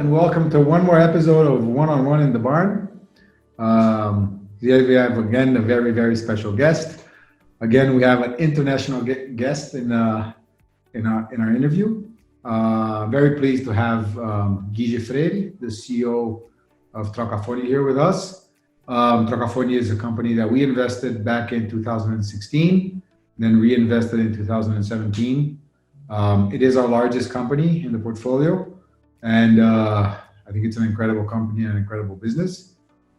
and welcome to one more episode of One-on-One in the Barn. Today we have again a very, very special guest. Again, we have an international guest in our interview. Very pleased to have Guille Freire, the CEO of Trocafone, here with us. Trocafone is a company that we invested back in 2016, then reinvested in 2017. It is our largest company in the portfolio, and I think it's an incredible company and an incredible business.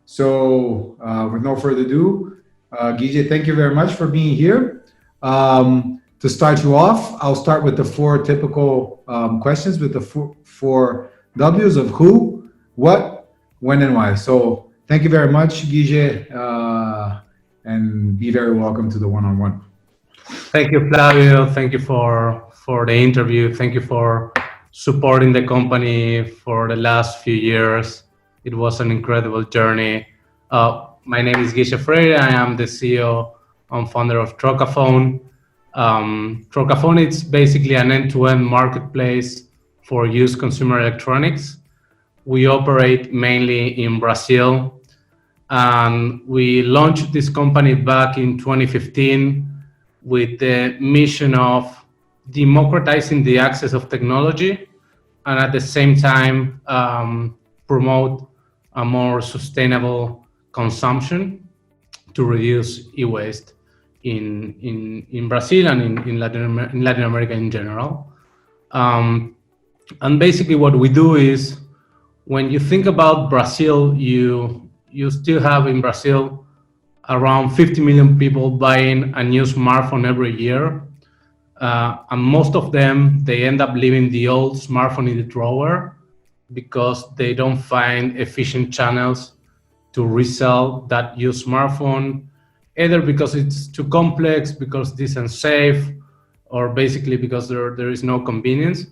So with no further ado, Guille, thank you very much for being here. To start you off, I'll start with the four typical questions with the four W's of who, what, when, and why. So thank you very much, Guille, and be very welcome to the One-on-One. Thank you, Flavio. Thank you for the interview. Thank you for supporting the company for the last few years. It was an incredible journey. My name is Guille Freire. I am the CEO and founder of Trocafone. Trocafone is basically an end-to-end marketplace for used consumer electronics. We operate mainly in Brazil, and we launched this company back in 2015 with the mission of democratizing the access of technology and at the same time promote a more sustainable consumption to reduce e-waste in Brazil and in Latin America in general. And basically what we do is, when you think about Brazil, you still have in Brazil around 50 million people buying a new smartphone every year. And most of them, they end up leaving the old smartphone in the drawer because they don't find efficient channels to resell that used smartphone, either because it's too complex, because it's unsafe, or basically because there is no convenience.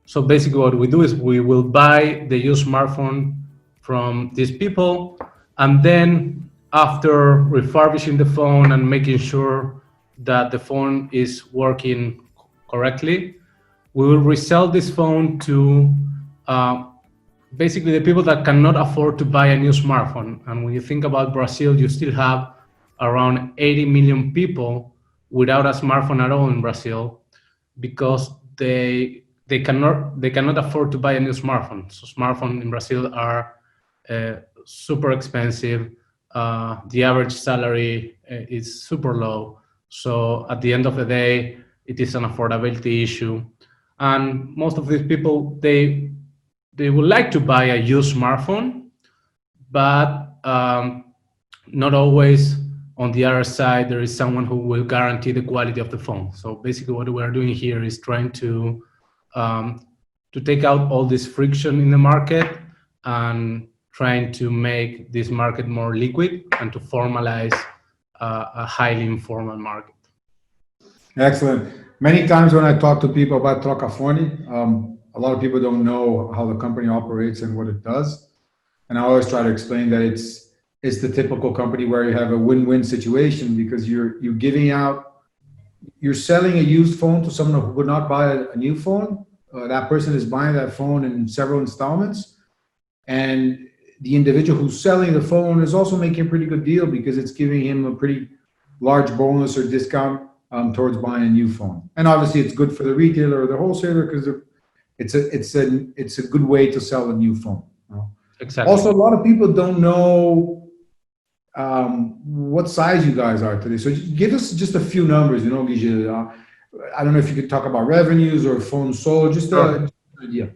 So basically what we do is we will buy the used smartphone from these people, and then after refurbishing the phone and making sure that the phone is working correctly, we will resell this phone to basically the people that cannot afford to buy a new smartphone. And when you think about Brazil, you still have around 80 million people without a smartphone at all in Brazil because they cannot afford to buy a new smartphone. So smartphones in Brazil are super expensive. The average salary is super low. So at the end of the day, it is an affordability issue. And most of these people, they would like to buy a used smartphone, but not always on the other side, there is someone who will guarantee the quality of the phone. So basically what we are doing here is trying to take out all this friction in the market and trying to make this market more liquid and to formalize a highly informal market. Excellent. Many times when I talk to people about Trocafone, a lot of people don't know how the company operates and what it does. And I always try to explain that it's the typical company where you have a win-win situation because you're selling a used phone to someone who would not buy a new phone. That person is buying that phone in several installments. And the individual who's selling the phone is also making a pretty good deal because it's giving him a pretty large bonus or discount towards buying a new phone. And obviously it's good for the retailer or the wholesaler because it's a good way to sell a new phone. You know? Exactly. Also, a lot of people don't know what size you guys are today. So give us just a few numbers, Guille. I don't know if you could talk about revenues or phones sold, just an idea.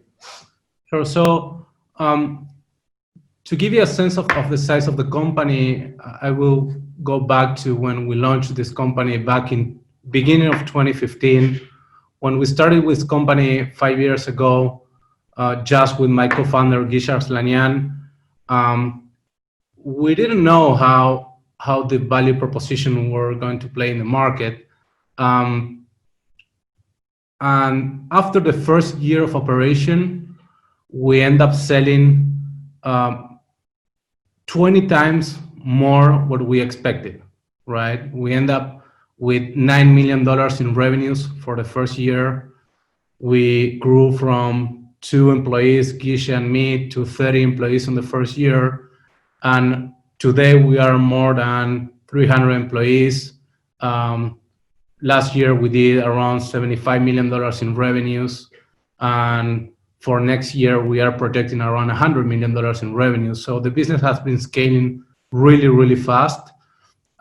Sure. So to give you a sense of the size of the company, I will go back to when we launched this company back in beginning of 2015. When we started with this company 5 years ago, just with my co-founder, Guille, we didn't know how the value proposition were going to play in the market. And after the first year of operation, we end up selling 20 times more what we expected, right? We end up with $9 million in revenues for the first year. We grew from 2 employees, Guille and me, to 30 employees in the first year. And today we are more than 300 employees. Last year we did around $75 million in revenues. And for next year, we are projecting around $100 million in revenue. So the business has been scaling really, really fast.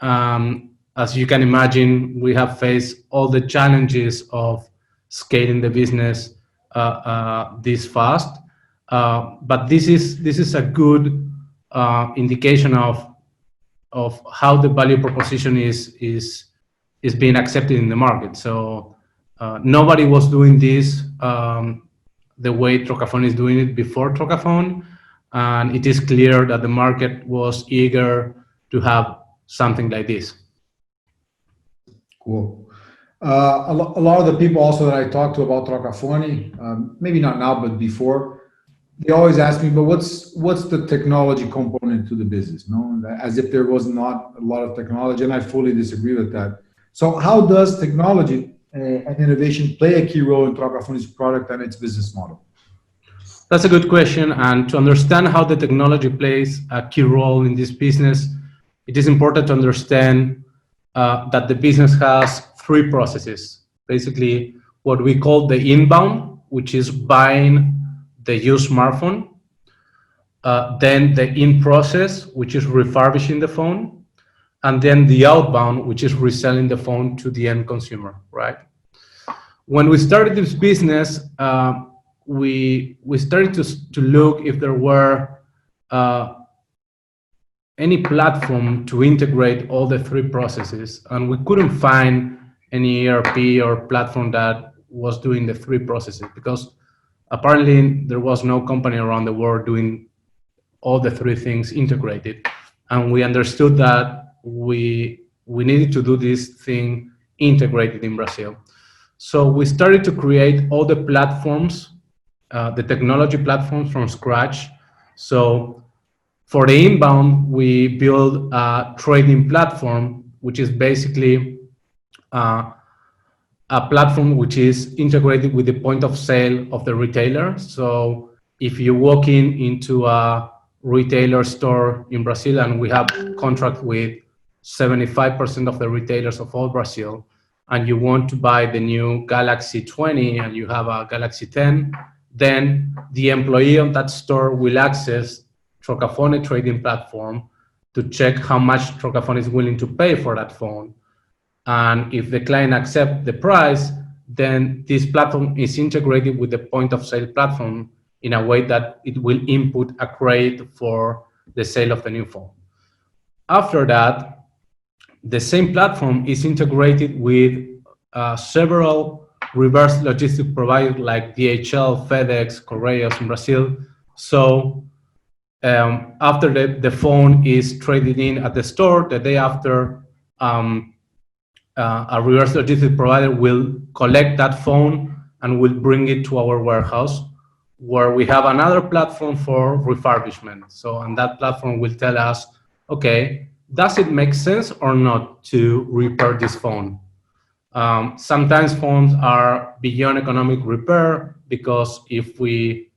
As you can imagine, we have faced all the challenges of scaling the business this fast. But this is a good indication of how the value proposition is being accepted in the market. So nobody was doing this the way Trocafone is doing it before Trocafone, and it is clear that the market was eager to have something like this. Cool. A lot of the people also that I talked to about Trocafone, maybe not now, but before, they always ask me, but what's the technology component to the business? No, as if there was not a lot of technology, and I fully disagree with that. So how does technology and innovation play a key role in Trocafone's product and its business model? That's a good question. And to understand how the technology plays a key role in this business, it is important to understand that the business has 3 processes. Basically, what we call the inbound, which is buying the used smartphone. Then the in-process, which is refurbishing the phone. And then the outbound, which is reselling the phone to the end consumer, right? When we started this business, we started to look if there were any platform to integrate all the 3 processes, and we couldn't find any ERP or platform that was doing the 3 processes, because apparently there was no company around the world doing all the 3 things integrated. And we understood that we needed to do this thing integrated in Brazil. So we started to create all the platforms, the technology platforms from scratch. So for the inbound, we build a trading platform, which is basically a platform which is integrated with the point of sale of the retailer. So if you walk into a retailer store in Brazil, and we have contract with 75% of the retailers of all Brazil, and you want to buy the new Galaxy 20 and you have a Galaxy 10, then the employee of that store will access Trocafone trading platform to check how much Trocafone is willing to pay for that phone. And if the client accepts the price, then this platform is integrated with the point of sale platform in a way that it will input a credit for the sale of the new phone. After that, the same platform is integrated with several reverse logistic providers like DHL, FedEx, Correios in Brazil. So after the phone is traded in at the store, the day after, a reverse logistic provider will collect that phone and will bring it to our warehouse, where we have another platform for refurbishment. So, and that platform will tell us, okay, does it make sense or not to repair this phone? Sometimes phones are beyond economic repair, because if we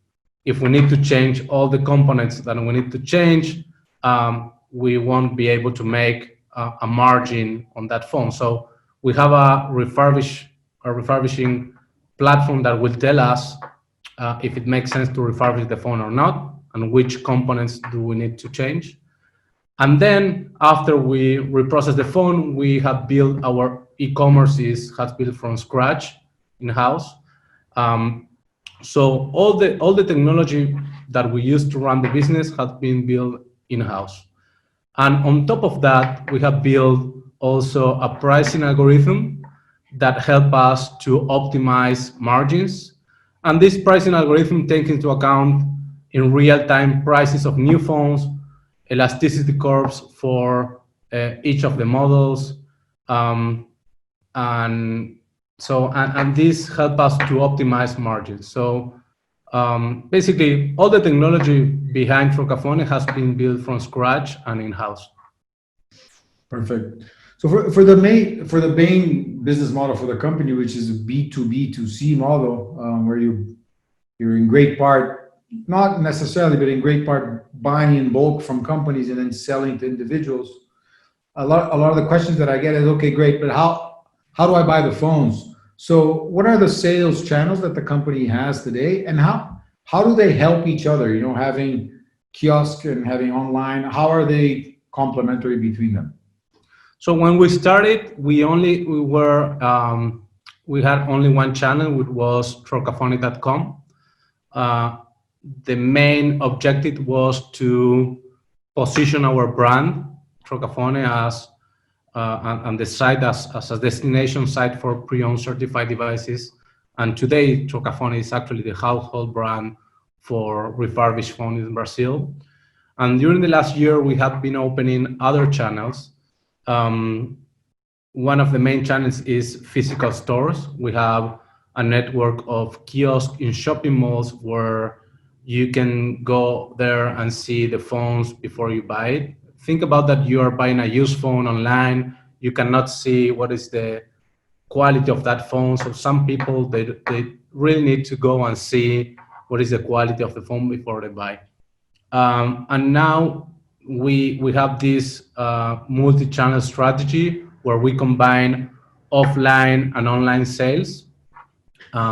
need to change all the components that we need to change, we won't be able to make a margin on that phone. So we have a refurbishing platform that will tell us if it makes sense to refurbish the phone or not, and which components do we need to change. And then after we reprocess the phone, we have built our e-commerce has built from scratch in-house. So all the technology that we use to run the business has been built in-house. And on top of that, we have built also a pricing algorithm that help us to optimize margins. And this pricing algorithm takes into account in real-time prices of new phones, elasticity curves for each of the models, and this helps us to optimize margins. So basically, all the technology behind Trocafone has been built from scratch and in-house. Perfect. So for the main business model for the company, which is a B2B2C model, where you you're in great part, not necessarily, but in great part buying in bulk from companies and then selling to individuals. A lot of the questions that I get is, okay, great, but how do I buy the phones? So what are the sales channels that the company has today, and how do they help each other? You know, having kiosk and having online, how are they complementary between them? So when we started, we had only one channel, which was trocafone.com. The main objective was to position our brand, Trocafone, as and the site as a destination site for pre-owned certified devices. And today, Trocafone is actually the household brand for refurbished phones in Brazil. And during the last year, we have been opening other channels. One of the main channels is physical stores. We have a network of kiosks in shopping malls where you can go there and see the phones before you buy it. Think about that you are buying a used phone online. You cannot see what is the quality of that phone. So some people, they really need to go and see what is the quality of the phone before they buy. And now we have this multi-channel strategy where we combine offline and online sales.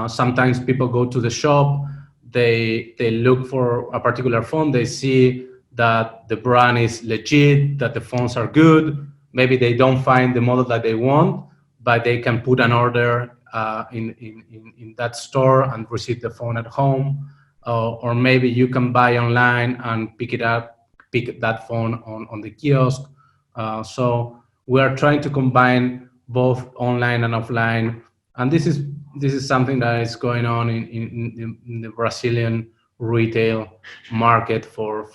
Sometimes people go to the shop, they look for a particular phone, they see that the brand is legit, that the phones are good. Maybe they don't find the model that they want, but they can put an order in that store and receive the phone at home. Or maybe you can buy online and pick that phone on the kiosk. So we are trying to combine both online and offline, and this is something that is going on in the Brazilian retail market for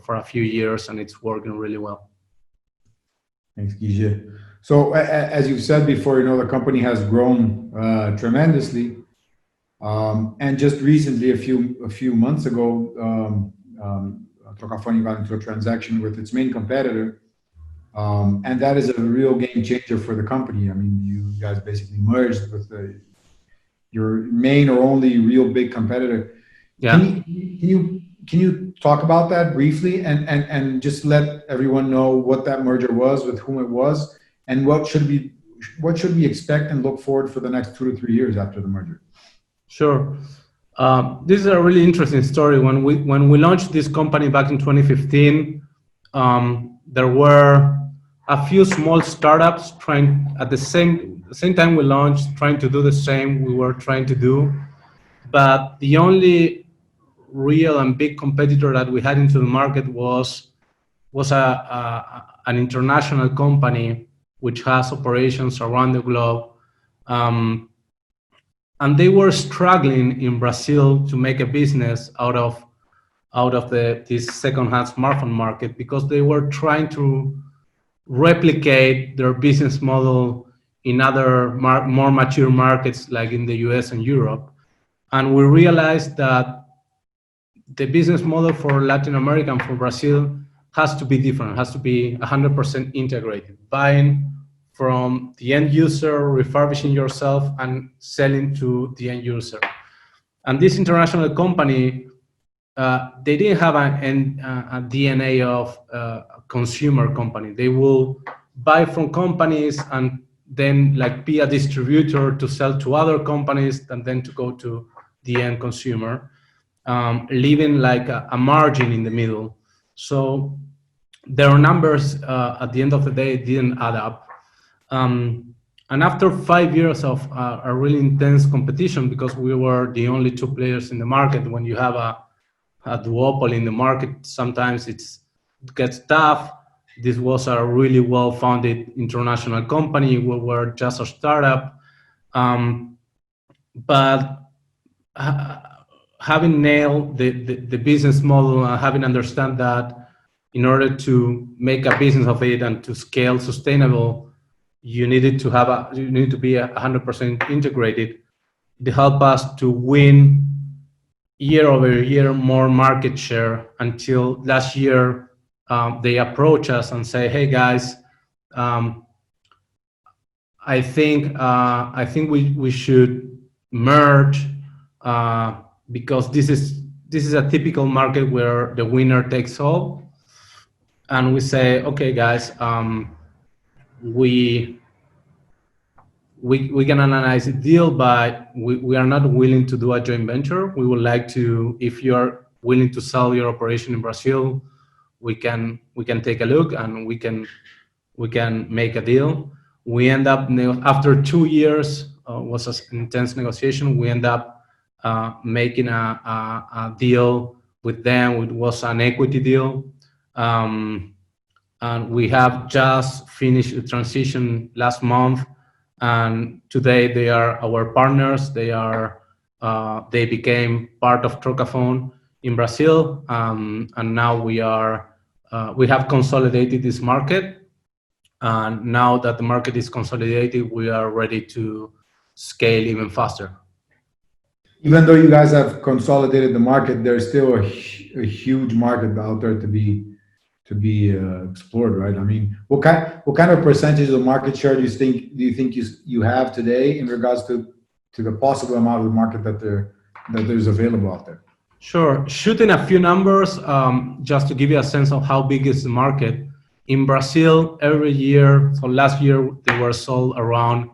a few years, and it's working really well. Thanks, Guille. So as you've said before, you know, the company has grown tremendously. And just recently, a few months ago, Trocafone got into a transaction with its main competitor, and that is a real game changer for the company. I mean, you guys basically merged with your main or only real big competitor. Yeah. Can you talk about that briefly and just let everyone know what that merger was, with whom it was, and what should we expect and look forward for the next 2 to 3 years after the merger? Sure. This is a really interesting story. When we launched this company back in 2015, there were a few small startups trying at the same time we launched, trying to do the same we were trying to do. But the only real and big competitor that we had into the market was an international company which has operations around the globe. And they were struggling in Brazil to make a business out of this second-hand smartphone market, because they were trying to replicate their business model in other more mature markets like in the US and Europe. And we realized that the business model for Latin America and for Brazil has to be different, has to be 100% integrated, buying from the end user, refurbishing yourself, and selling to the end user. And this international company, they didn't have a DNA of a consumer company. They will buy from companies and then like be a distributor to sell to other companies and then to go to the end consumer, leaving like a margin in the middle. So their numbers at the end of the day didn't add up. And after 5 years of a really intense competition, because we were the only two players in the market, when you have a duopoly in the market, sometimes it gets tough. This was a really well-founded international company. We were just a startup. But having nailed the business model and having understand that in order to make a business of it and to scale sustainable, you need to be 100% integrated. It helped us to win year over year more market share until last year. They approach us and say, "Hey guys, I think we should merge. because this is a typical market where the winner takes all, and we say, okay, guys, we can analyze a deal, but we are not willing to do a joint venture. We would like to, if you are willing to sell your operation in Brazil, we can take a look and we can make a deal. We end up after 2 years was an intense negotiation. We end up making a deal with them. It was an equity deal, and we have just finished the transition last month. And today they are our partners. They became part of Trocafone in Brazil, and now we have consolidated this market. And now that the market is consolidated, we are ready to scale even faster. Even though you guys have consolidated the market, there's still a huge market out there to be explored, right? I mean, what kind of percentage of market share do you think you have today in regards to the possible amount of the market that there's available out there? Sure. Shooting a few numbers, just to give you a sense of how big is the market. In Brazil, every year, so last year, they were sold around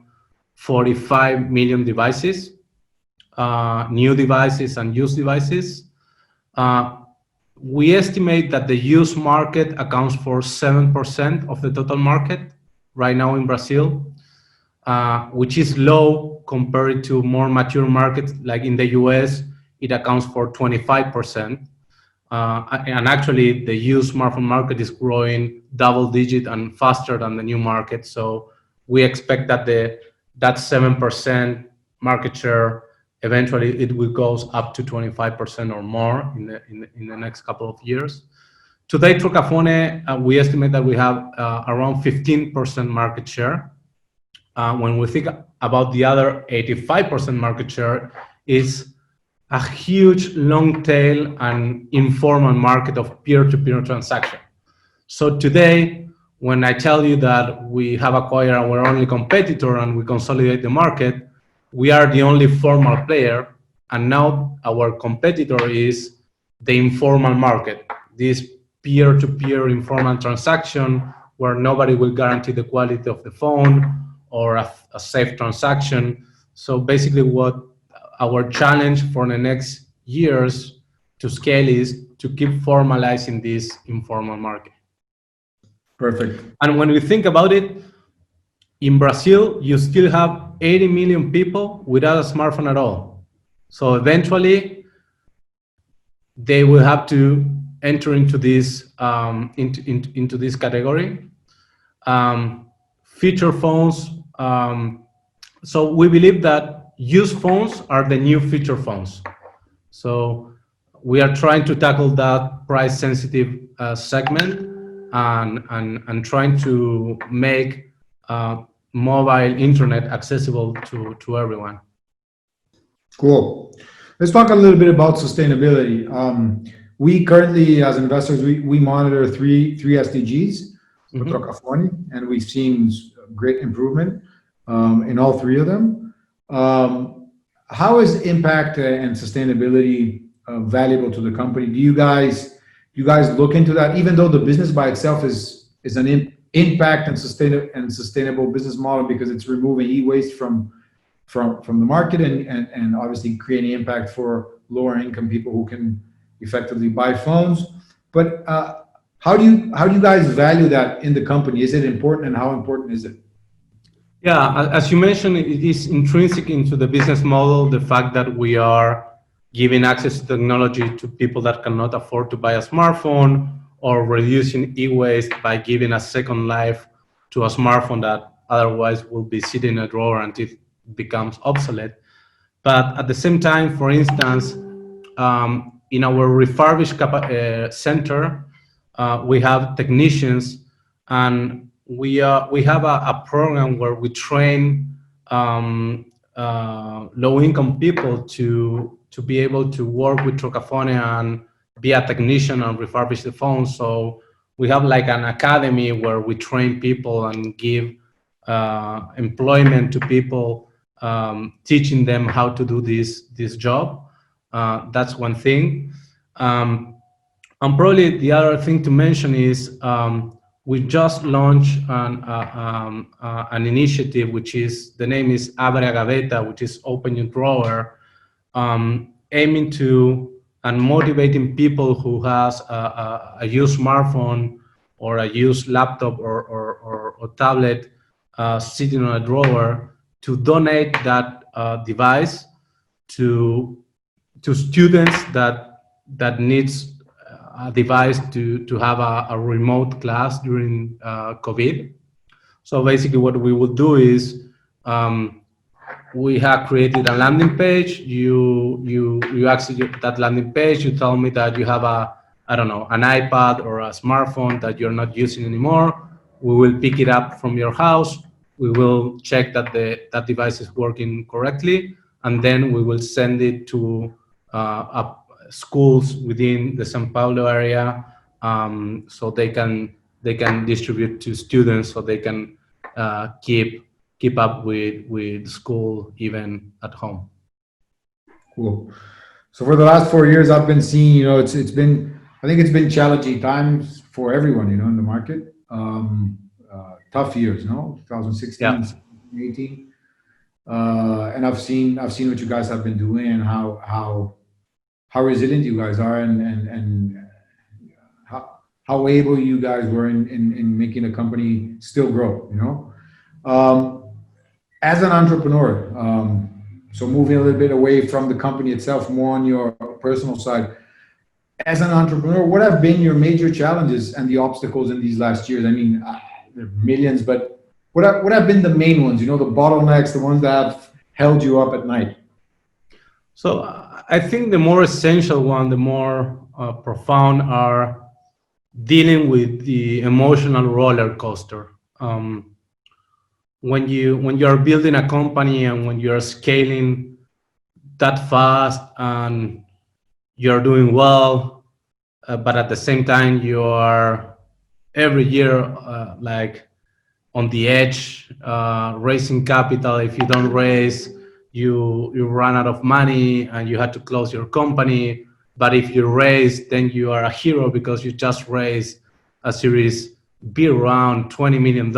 45 million devices, new devices and used devices. We estimate that the used market accounts for 7% of the total market right now in Brazil, which is low compared to more mature markets like in the US. It accounts for 25%. And actually, the used smartphone market is growing double digit and faster than the new market. So we expect that that 7% market share, eventually it will go up to 25% or more in the next couple of years. Today, Trocafone, we estimate that we have around 15% market share. When we think about the other 85% market share, is a huge long tail and informal market of peer-to-peer transaction. So today, when I tell you that we have acquired our only competitor and we consolidate the market, we are the only formal player, and now our competitor is the informal market, this peer-to-peer informal transaction where nobody will guarantee the quality of the phone or a safe transaction. So basically what our challenge for the next years to scale is to keep formalizing this informal market. Perfect. And when we think about it, in Brazil, you still have 80 million people without a smartphone at all. So eventually, they will have to enter into this into this category. Feature phones. So we believe that used phones are the new feature phones. So we are trying to tackle that price-sensitive segment and trying to make mobile internet accessible to everyone. Cool. Let's talk a little bit about sustainability. We currently, as investors, we monitor three SDGs for Trocafone, and we've seen great improvement in all three of them. How is impact and sustainability valuable to the company? Do you guys look into that, even though the business by itself is an impact and sustainable business model because it's removing e-waste from the market and obviously creating impact for lower income people who can effectively buy phones. But how do you guys value that in the company? Is it important, and how important is it? Yeah, as you mentioned, it is intrinsic into the business model, the fact that we are giving access to technology to people that cannot afford to buy a smartphone, or reducing e-waste by giving a second life to a smartphone that otherwise will be sitting in a drawer until it becomes obsolete. But at the same time, for instance, in our refurbished center, we have technicians, and we have a program where we train low-income people to be able to work with Trocafone and be a technician and refurbish the phone. So we have like an academy where we train people and give employment to people, teaching them how to do this job. That's one thing. And probably the other thing to mention is we just launched an initiative, which is, the name is Abre a Gaveta, which is Open Your Drawer, aiming to and motivating people who has a used smartphone or a used laptop or tablet sitting on a drawer to donate that device to students that needs a device to have a remote class during COVID. So basically what we will do is we have created a landing page. You access that landing page. You tell me that you have I don't know, an iPad or a smartphone that you're not using anymore. We will pick it up from your house. We will check that that device is working correctly, and then we will send it to schools within the São Paulo area, so they can distribute to students, so they can keep up with school even at home. Cool. So for the last 4 years, I've been seeing, it's been, I think it's been challenging times for everyone, in the market. Tough years, 2016, Yeah. 2018. And I've seen what you guys have been doing and how resilient you guys are, and how able you guys were in making the company still grow, as an entrepreneur. So moving a little bit away from the company itself, more on your personal side. As an entrepreneur, what have been your major challenges and the obstacles in these last years? I mean, there are millions, but what have been the main ones, the bottlenecks, the ones that have held you up at night? So I think the more essential one, the more profound, are dealing with the emotional roller coaster. When you are building a company and when you're scaling that fast and you're doing well, but at the same time you are every year like on the edge, raising capital. If you don't raise, you run out of money and you had to close your company. But if you raise, then you are a hero because you just raised a Series B round, $20 million.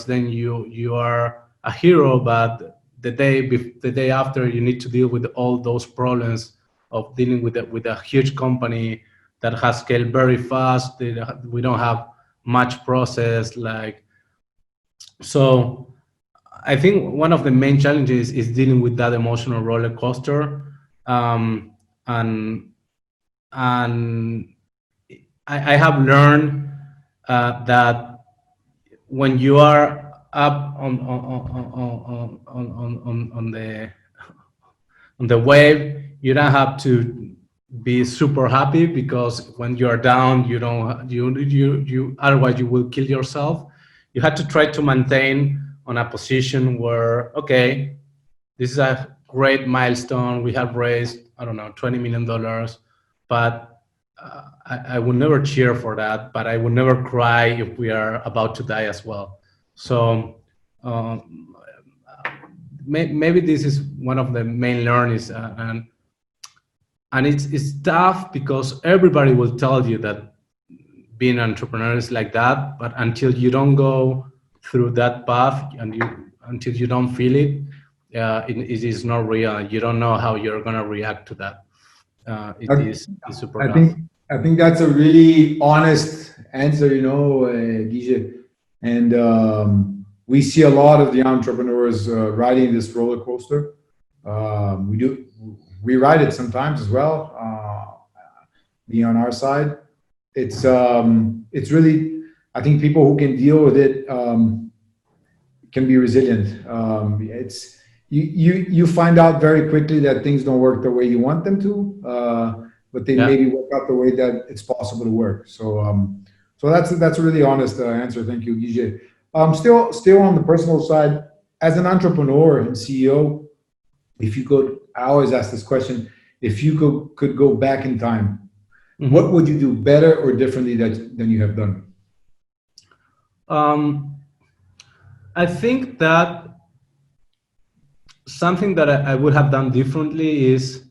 Then you are a hero. But the day after, you need to deal with all those problems of dealing with a huge company that has scaled very fast. We don't have much process, so I think one of the main challenges is dealing with that emotional roller coaster, and I have learned that when you are up on the wave, you don't have to be super happy, because when you are down, you don't you otherwise you will kill yourself. You have to try to maintain on a position where, okay, this is a great milestone. We have raised, I don't know, $20 million, but I would never cheer for that, but I would never cry if we are about to die as well. So maybe this is one of the main learnings, and it's tough because everybody will tell you that being an entrepreneur is like that, but until you don't go through that path and until you don't feel it, it is not real. You don't know how you're gonna react to that. It's super tough. I think that's a really honest answer, Guille. And we see a lot of the entrepreneurs riding this roller coaster. We ride it sometimes as well. Me on our side, it's really, I think people who can deal with it can be resilient. It's you find out very quickly that things don't work the way you want them to, but they maybe work out the way that it's possible to work. So that's a really honest answer. Thank you, Guille. Still on the personal side, as an entrepreneur and CEO, if you could, I always ask this question: if you could go back in time, what would you do better or differently than you have done? I think that something that I would have done differently is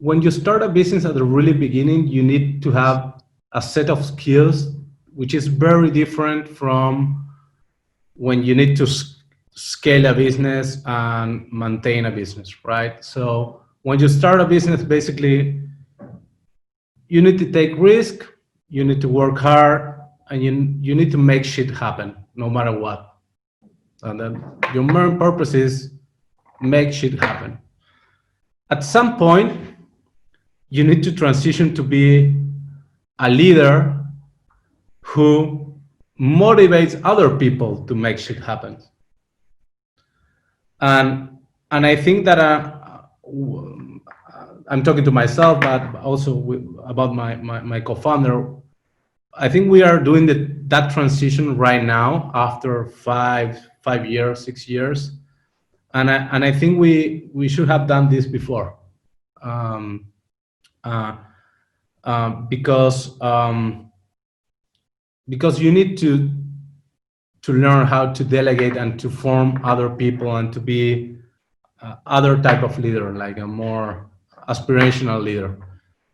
when you start a business at the really beginning, you need to have a set of skills, which is very different from when you need to scale a business and maintain a business, right? So when you start a business, basically, you need to take risk, you need to work hard, and you need to make shit happen, no matter what. And then your main purpose is make shit happen. At some point, you need to transition to be a leader who motivates other people to make shit happen. And I think that I'm talking to myself, but also about my co-founder. I think we are doing that transition right now after 5 years, 6 years, and I think we should have done this before, because you need to learn how to delegate and to form other people and to be other type of leader, like a more aspirational leader.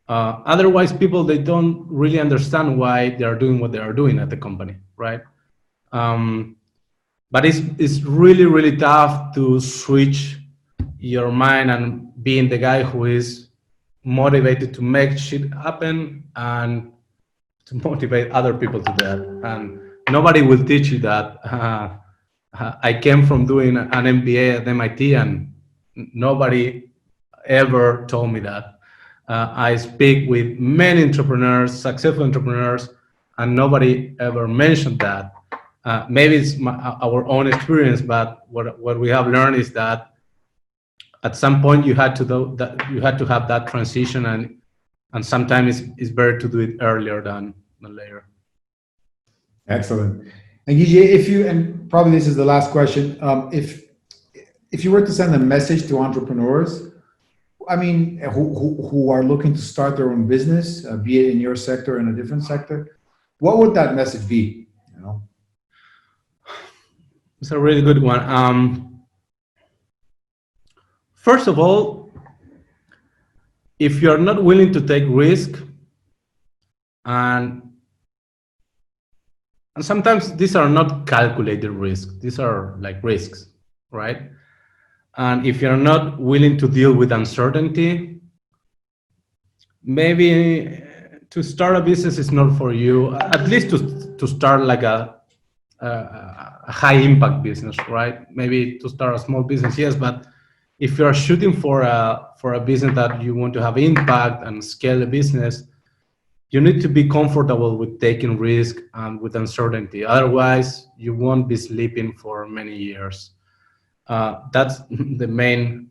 Otherwise, people, they don't really understand why they are doing what they are doing at the company, right? But it's really, really tough to switch your mind and being the guy who is motivated to make shit happen and to motivate other people to that. And nobody will teach you that. I came from doing an MBA at MIT, and nobody ever told me that. I speak with many entrepreneurs, successful entrepreneurs, and nobody ever mentioned that. Maybe it's our own experience, but what we have learned is that at some point you had to do that. You had to have that transition, and sometimes it's better to do it earlier than later. Excellent. And Guille, and probably this is the last question, if you were to send a message to entrepreneurs, I mean, who are looking to start their own business, be it in your sector or in a different sector, what would that message be? You know, it's a really good one. First of all, if you're not willing to take risk, and sometimes these are not calculated risks, these are like risks, right? And if you're not willing to deal with uncertainty, maybe to start a business is not for you, at least to start like a high impact business, right? Maybe to start a small business, yes, but if you're shooting for a business that you want to have impact and scale the business, you need to be comfortable with taking risk and with uncertainty. Otherwise, you won't be sleeping for many years. That's the main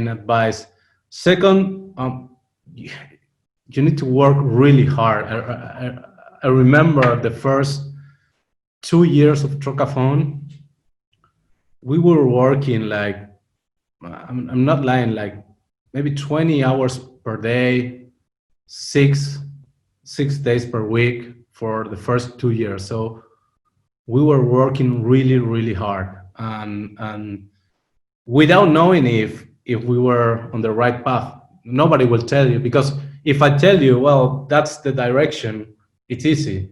advice. Second, you need to work really hard. I remember the first 2 years of Trocafone, we were working like, I'm not lying, like maybe 20 hours per day, six days per week for the first 2 years. So we were working really, really hard, and without knowing if we were on the right path. Nobody will tell you, because if I tell you, well, that's the direction, it's easy.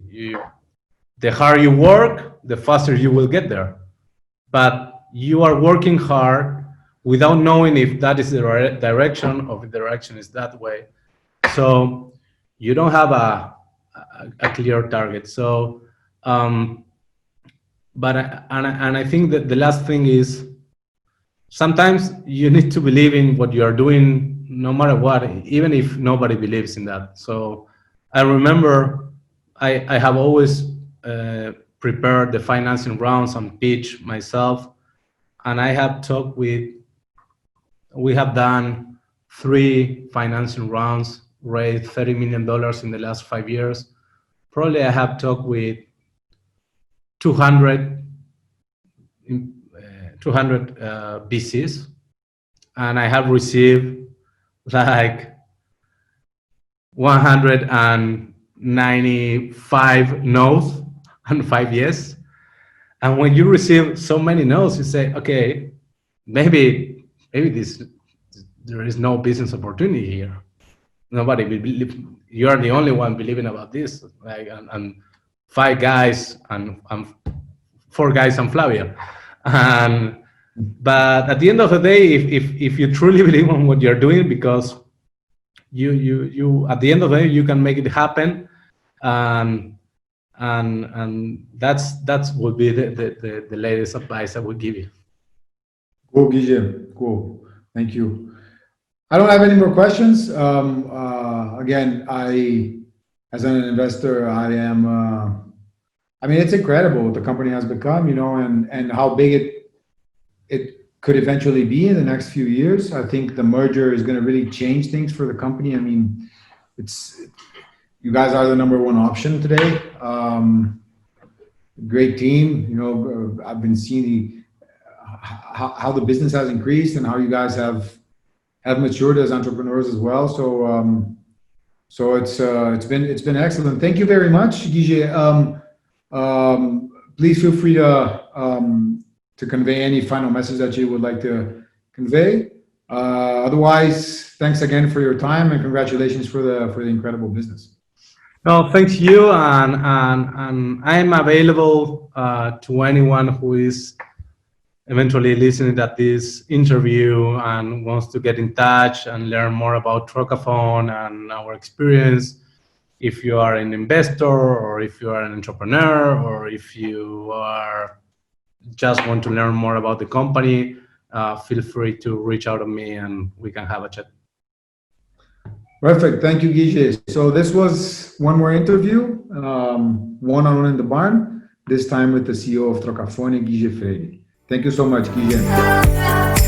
The harder you work, the faster you will get there. But you are working hard without knowing if that is the right direction or if the direction is that way. So you don't have a clear target. So, but I think that the last thing is, sometimes you need to believe in what you are doing, no matter what, even if nobody believes in that. So I remember I have always prepared the financing rounds and pitch myself, and I have talked with, we have done 3 financing rounds, raised $30 million in the last 5 years. Probably I have talked with 200 VCs, and I have received like 195 no's and 5 yes. And when you receive so many no's, you say, okay, maybe there is no business opportunity here. nobody will believe. You're the only one believing about this. Like, and five guys and four guys and Flavio. And but at the end of the day, if you truly believe in what you're doing, because you at the end of the day you can make it happen, and that's would be the latest advice I would give you. Cool, Guille. Cool. Thank you. I don't have any more questions. Again, as an investor, I am. I mean, it's incredible what the company has become, and how big it could eventually be in the next few years. I think the merger is going to really change things for the company. I mean, you guys are the number one option today. Great team. I've been seeing how the business has increased and how you guys have matured as entrepreneurs as well. So it's been excellent. Thank you very much, Guille. Please feel free to convey any final message that you would like to convey. Otherwise, thanks again for your time, and congratulations for the incredible business. No, thanks you, and I'm available to anyone who is eventually listening at this interview and wants to get in touch and learn more about Trocafone and our experience. If you are an investor, or if you are an entrepreneur, or if you are just want to learn more about the company, feel free to reach out to me and we can have a chat. Perfect. Thank you, Guille. So this was one more interview, one-on-one in the barn, this time with the CEO of Trocafone, Guille Freire. Thank you so much, Guille.